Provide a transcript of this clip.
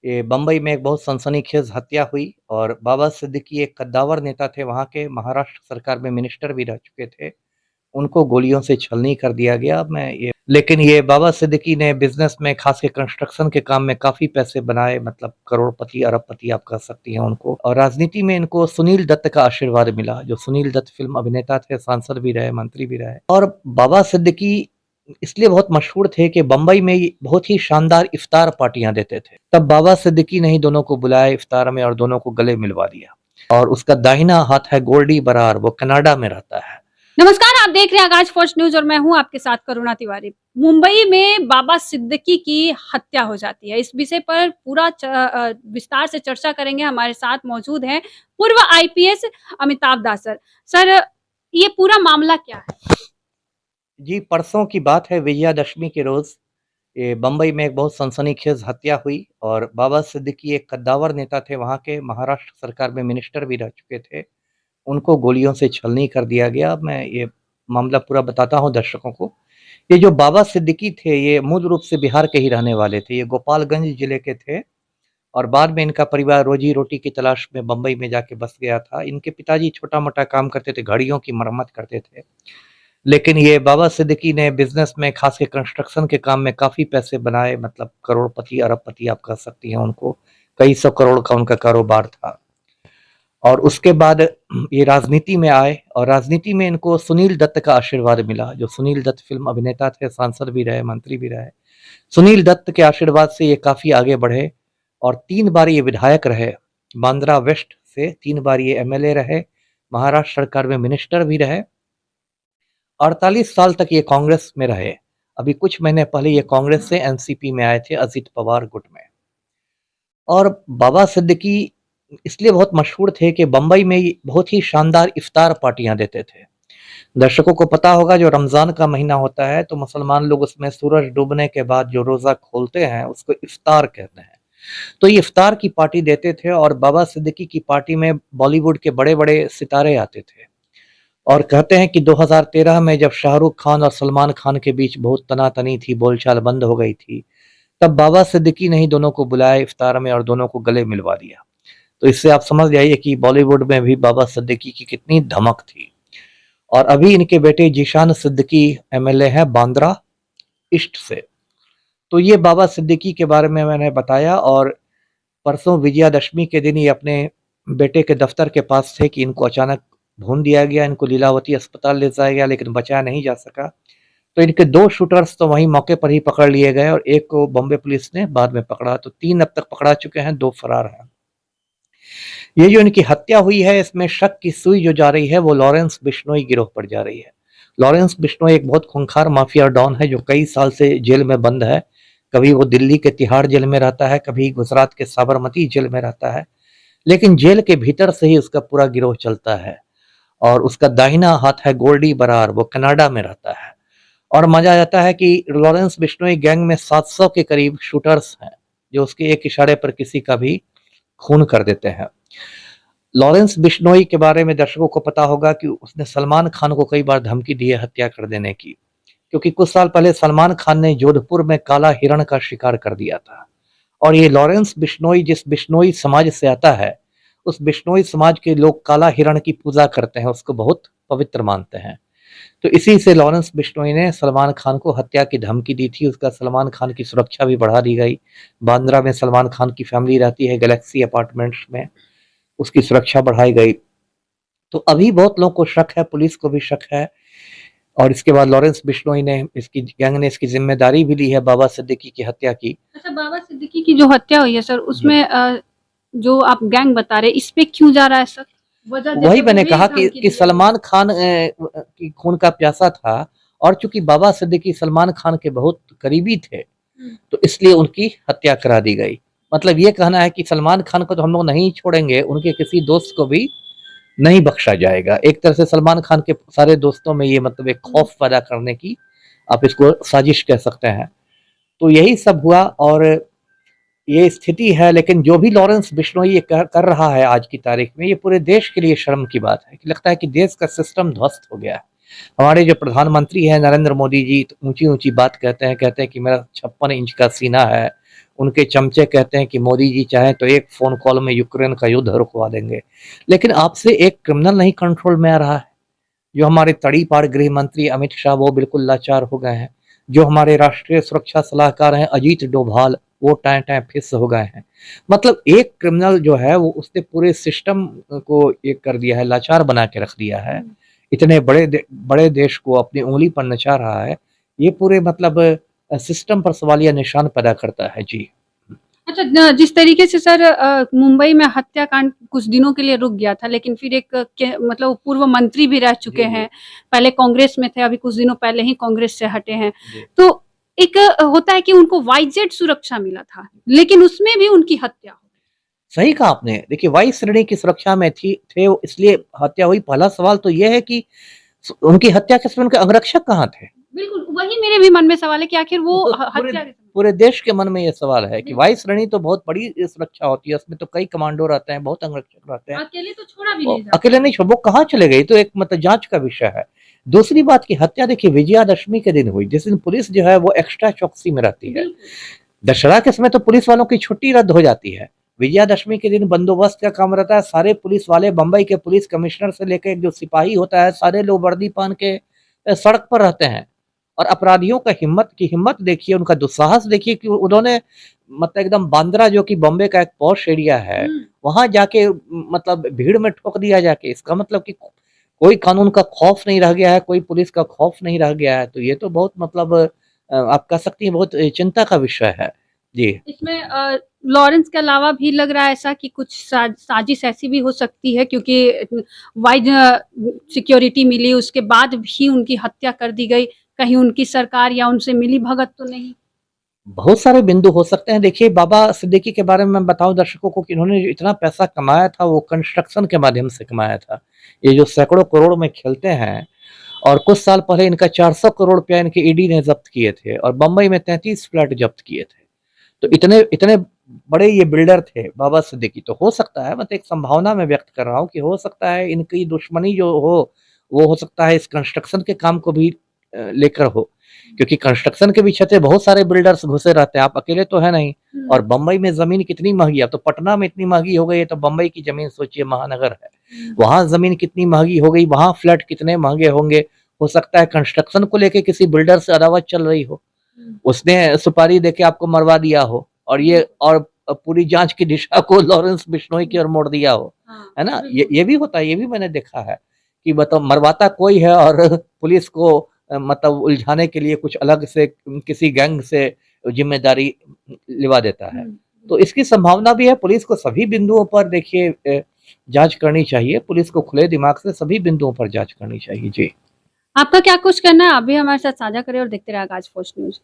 ये बम्बई में एक बहुत सनसनीखेज हत्या हुई और बाबा सिद्दीकी एक कद्दावर नेता थे, वहाँ के महाराष्ट्र सरकार में मिनिस्टर भी रह चुके थे। उनको गोलियों से छलनी कर दिया गया। मैं ये लेकिन ये बाबा सिद्दीकी ने बिज़नेस में ख़ास के कंस्ट्रक्शन के काम में काफ़ी पैसे बनाए, मतलब करोड़पति, अरबपति आप कह सकती हैं उनको। और राजनीति में इनको सुनील दत्त का आशीर्वाद मिला, जो सुनील दत्त फ़िल्म अभिनेता थे, सांसद भी रहे, मंत्री भी रहे। और बाबा सिद्दीकी इसलिए बहुत मशहूर थे कि बम्बई में ये बहुत ही शानदार इफ्तार पार्टियाँ देते थे। तब बाबा सिद्दीकी ने ही दोनों को बुलाया इफ्तार में और दोनों को गले मिलवा दिया। और उसका दाहिना हाथ है गोल्डी बरार, वो कनाडा में रहता है। नमस्कार, आप देख रहे हैं आगाज फर्स्ट न्यूज और मैं हूं आपके साथ करुणा तिवारी। मुंबई में बाबा सिद्दीकी की हत्या हो जाती है। इस विषय पर पूरा विस्तार से चर्चा करेंगे। हमारे साथ मौजूद हैं पूर्व आईपीएस अमिताभ दास सर। सर, ये पूरा मामला क्या है? जी, परसों की बात है, विजयादशमी के रोज़ ये बम्बई में एक बहुत सनसनीखेज हत्या हुई और बाबा सिद्दीकी एक कद्दावर नेता थे, वहाँ के महाराष्ट्र सरकार में मिनिस्टर भी रह चुके थे। उनको गोलियों से छलनी कर दिया गया। मैं ये मामला पूरा बताता हूँ दर्शकों को। ये जो बाबा सिद्दीकी थे, ये मूल रूप से बिहार के ही रहने वाले थे। ये गोपालगंज जिले के थे और बाद में इनका परिवार रोजी-रोटी की तलाश में बम्बई में जाके बस गया था। इनके पिताजी छोटा-मोटा काम करते थे, घड़ियों की मरम्मत करते थे। लेकिन ये बाबा सिद्दीकी ने बिज़नेस में ख़ास के कंस्ट्रक्शन के काम में काफ़ी पैसे बनाए, मतलब करोड़पति, अरबपति आप कह सकती हैं उनको। कई सौ करोड़ का उनका कारोबार था। और उसके बाद ये राजनीति में आए और राजनीति में इनको सुनील दत्त का आशीर्वाद मिला, जो सुनील दत्त फ़िल्म अभिनेता थे, सांसद भी रहे, मंत्री भी रहे। सुनील दत्त के आशीर्वाद से ये काफ़ी आगे बढ़े और 3 बार ये विधायक रहे। बांद्रा वेस्ट से 3 बार ये एमएलए रहे, महाराष्ट्र सरकार में मिनिस्टर भी रहे। 48 साल तक ये कांग्रेस में रहे। अभी कुछ महीने पहले ये कांग्रेस से एनसीपी में आए थे, अजित पवार गुट में। और बाबा सिद्दीकी इसलिए बहुत मशहूर थे कि बम्बई में ये बहुत ही शानदार इफ्तार पार्टियाँ देते थे। दर्शकों को पता होगा, जो रमज़ान का महीना होता है तो मुसलमान लोग उसमें सूरज डूबने के बाद जो रोज़ा खोलते हैं उसको इफ्तार कहते हैं। तो ये इफ्तार की पार्टी देते थे और बाबा सिद्दीकी की पार्टी में बॉलीवुड के बड़े-बड़े सितारे आते थे। और कहते हैं कि 2013 में जब शाहरुख खान और सलमान खान के बीच बहुत तना-तनी थी, बोलचाल बंद हो गई थी, तब बाबा सिद्दीकी ने ही दोनों को बुलाया इफ्तार में और दोनों को गले मिलवा दिया। तो इससे आप समझ जाइए कि बॉलीवुड में भी बाबा सिद्दीकी की कितनी धमक थी। और अभी इनके बेटे जीशान सिद्दीकी एमएलए हैं बांद्रा ईस्ट से। तो ये बाबा सिद्दीकी के बारे में मैंने बताया। और परसों विजयादशमी के दिन ये अपने बेटे के दफ्तर के पास थे कि इनको अचानक भून दिया गया, इनको लीलावती अस्पताल ले जाया गया लेकिन बचाया नहीं जा सका। तो इनके 2 शूटर्स तो वहीं मौके पर ही पकड़ लिए गए और एक को बॉम्बे पुलिस ने बाद में पकड़ा। तो 3 अब तक पकड़ा चुके हैं, 2 फरार हैं। ये जो इनकी हत्या हुई है, इसमें शक की सुई जो जा रही है वो लॉरेंस बिश्नोई गिरोह पर जा रही है। लॉरेंस बिश्नोई एक बहुत खूंखार माफिया डॉन है जो कई साल से जेल में बंद है। कभी वो दिल्ली के तिहाड़ जेल में रहता है, कभी गुजरात के साबरमती जेल में रहता है, लेकिन जेल के भीतर से ही उसका पूरा गिरोह चलता है। और उसका दाहिना हाथ है गोल्डी बरार, वो कनाडा में रहता है। और मजा आता है कि लॉरेंस बिश्नोई गैंग में 700 के करीब शूटर्स हैं जो उसके एक इशारे पर किसी का भी खून कर देते हैं। लॉरेंस बिश्नोई के बारे में दर्शकों को पता होगा कि उसने सलमान खान को कई बार धमकी दी है हत्या कर देने की, क्योंकि कुछ साल पहले सलमान खान ने जोधपुर में काला हिरण का शिकार कर दिया था। और ये लॉरेंस बिश्नोई जिस बिश्नोई समाज से आता है, उस बिश्नोई समाज के लोग काला हिरण की पूजा करते हैं, उसको बहुत पवित्र मानते हैं। तो इसी से लॉरेंस बिश्नोई ने सलमान खान को हत्या की धमकी दी थी। उसका सलमान खान की सुरक्षा भी बढ़ा दी गई। बांद्रा में सलमान खान की फैमिली रहती है, गैलेक्सी अपार्टमेंट्स में, उसकी सुरक्षा बढ़ाई गई। तो अभी बहुत लोगों को शक है, पुलिस को भी शक है। और इसके बाद लॉरेंस बिश्नोई ने, इसकी गैंग ने इसकी जिम्मेदारी भी ली है बाबा सिद्दीकी की हत्या की। अच्छा, बाबा सिद्दीकी की जो हत्या हुई है सर, उसमें जो आप गैंग बता रहे, इस पे क्यों जा रहा है सर? वही मैंने कहा कि सलमान खान की खून का प्यासा था और चूंकि बाबा सिद्दीकी सलमान खान के बहुत करीबी थे, तो इसलिए उनकी हत्या करा दी गई। मतलब ये कहना है कि सलमान खान को तो हम लोग नहीं छोड़ेंगे, उनके किसी दोस्त को भी नहीं बख्शा जाएगा। एक तरह से सलमान खान के सारे दोस्तों में ये मतलब एक खौफ पैदा करने की, आप इसको साजिश कह सकते हैं। तो यही सब हुआ और ये स्थिति है। लेकिन जो भी लॉरेंस बिश्नोई ये कर रहा है आज की तारीख में, ये पूरे देश के लिए शर्म की बात है कि लगता है कि देश का सिस्टम ध्वस्त हो गया है। हमारे जो प्रधानमंत्री हैं नरेंद्र मोदी जी, ऊंची ऊंची बात कहते हैं कि मेरा 56 इंच का सीना है, उनके चमचे कहते हैं कि मोदी जी चाहें तो एक फ़ोन कॉल में यूक्रेन का युद्ध रुकवा देंगे। लेकिन आपसे एक क्रिमिनल नहीं कंट्रोल में आ रहा है। जो हमारे तड़ीपार गृह मंत्री अमित शाह वो बिल्कुल लाचार हो गए हैं। जो हमारे राष्ट्रीय सुरक्षा सलाहकार हैं अजीत डोभाल वो टाएं-टाएं फिस हो गए हैं। मतलब एक क्रिमिनल जो है वो उसने पूरे सिस्टम को ये कर दिया है, लाचार बना के रख दिया है। इतने बड़े देश को अपनी उँगली पर नचा रहा है। ये पूरे मतलब सिस्टम पर सवालिया निशान पैदा करता है। जी। अच्छा जिस तरीके से सर मुंबई में हत्याकांड कुछ दिनों के लिए रुक गया था, लेकिन फिर एक मतलब पूर्व मंत्री भी रह चुके जी, जी। हैं, पहले कांग्रेस में थे, अभी कुछ दिनों पहले ही कांग्रेस से हटे हैं। जी। तो एक होता है कि उनको वाईजेड सुरक्षा मिला था, लेकिन उसमें भी उनकी हत्या हो गई। सही कहा आपने। देखिए वायु श्रेणी की सुरक्षा में थे वो इसलिए हत्या हुई। पहला सवाल तो ये है कि उनकी हत्या के समय उनके अंगरक्षक कहाँ थे? बिल्कुल, वही मेरे भी मन में सवाल है कि आखिर वो तो पूरे हत्या के समय पूरे देश के मन में ये सवाल है कि बिल्कुल। वायु श्रेणी तो बहुत बड़ी सुरक्षा होती है, उसमें तो कई कमांडो रहते हैं, बहुत अंगरक्षक रहते हैं। अकेले तो छोड़ा भी वो नहीं जाता। अकेले नहीं वो कहाँ चले गए? ये तो एक मतलब जाँच का विषय है। दूसरी बात की हत्या देखिए विजयादशमी के दिन हुई, जिस दिन पुलिस जो है वो एक्स्ट्रा चौकसी में रहती है। बिल्कुल। दशहरा के समय तो पुलिस वालों की छुट्टी रद्द हो जाती है। विजयादशमी के दिन बंदोबस्त का काम रहता है। सारे पुलिस वाले बम्बई के पुलिस कमिश्नर से लेके जो सिपाही होता है, सारे लोग वर्दी पहन के सड़क पर रहते हैं। और अपराधियों का हिम्मत देखिए, उनका दुस्साहस देखिए कि उन्होंने मतलब एकदम बांद्रा जो कि बॉम्बे का एक पॉश एरिया है, वहाँ जाके मतलब भीड़ में ठोक दिया जाके। इसका मतलब कि कोई कानून का खौफ नहीं रह गया है, कोई पुलिस का खौफ नहीं रह गया है। तो ये तो बहुत मतलब आप कह सकती हैं बहुत चिंता का विषय है। जी। इसमें लॉरेंस के अलावा भी लग रहा है ऐसा कि कुछ साजिश ऐसी भी हो सकती है, क्योंकि वाइड सिक्योरिटी मिली उसके बाद भी उनकी हत्या कर दी गई। कहीं उनकी सरकार या उनसे मिली भगत तो नहीं? बहुत सारे बिंदु हो सकते हैं। देखिए बाबा सिद्दीकी के बारे में मैं बताऊँ दर्शकों को कि इन्होंने जो इतना पैसा कमाया था वो कंस्ट्रक्शन के माध्यम से कमाया था। ये जो सैकड़ों करोड़ में खेलते हैं और कुछ साल पहले इनका 400 करोड़ रुपया इनकी ईडी ने ज़ब्त किए थे और बम्बई में 33 फ्लैट ज़ब्त किए थे। तो इतने इतने बड़े ये बिल्डर थे बाबा सिद्दीकी। तो हो सकता है मतलब एक संभावना मैं व्यक्त कर रहा हूँ कि हो सकता है इनकी दुश्मनी जो हो, वो हो सकता है इस कंस्ट्रक्शन के काम को भी लेकर हो। क्योंकि कंस्ट्रक्शन के पीछे से बहुत सारे बिल्डर्स घुसे रहते हैं, आप अकेले तो हैं नहीं। और बम्बई में ज़मीन कितनी महँगी है, अब तो पटना में इतनी महँगी हो गई है, तो बम्बई की ज़मीन सोचिए महानगर है। वहाँ ज़मीन कितनी महँगी हो गई, वहाँ फ्लैट कितने महँगे होंगे। हो सकता है कंस्ट्रक्शन को लेके किसी बिल्डर से अदावत चल रही हो। उसने सुपारी देके आपको मरवा दिया हो और ये और पूरी जाँच की दिशा को लॉरेंस बिश्नोई की ओर मोड़ दिया हो। है ना? ये भी होता है, ये भी मैंने देखा है कि मतलब मरवाता कोई है और पुलिस को मतलब उलझाने के लिए कुछ अलग से किसी गैंग से ज़िम्मेदारी लिवा देता है। तो इसकी संभावना भी है। पुलिस को सभी बिंदुओं पर देखिए जाँच करनी चाहिए। पुलिस को खुले दिमाग से सभी बिंदुओं पर जाँच करनी चाहिए। जी। आपका क्या कुछ कहना है? आप भी हमारे साथ साझा करें और देखते रहिए आगाज़ फर्स्ट न्यूज़।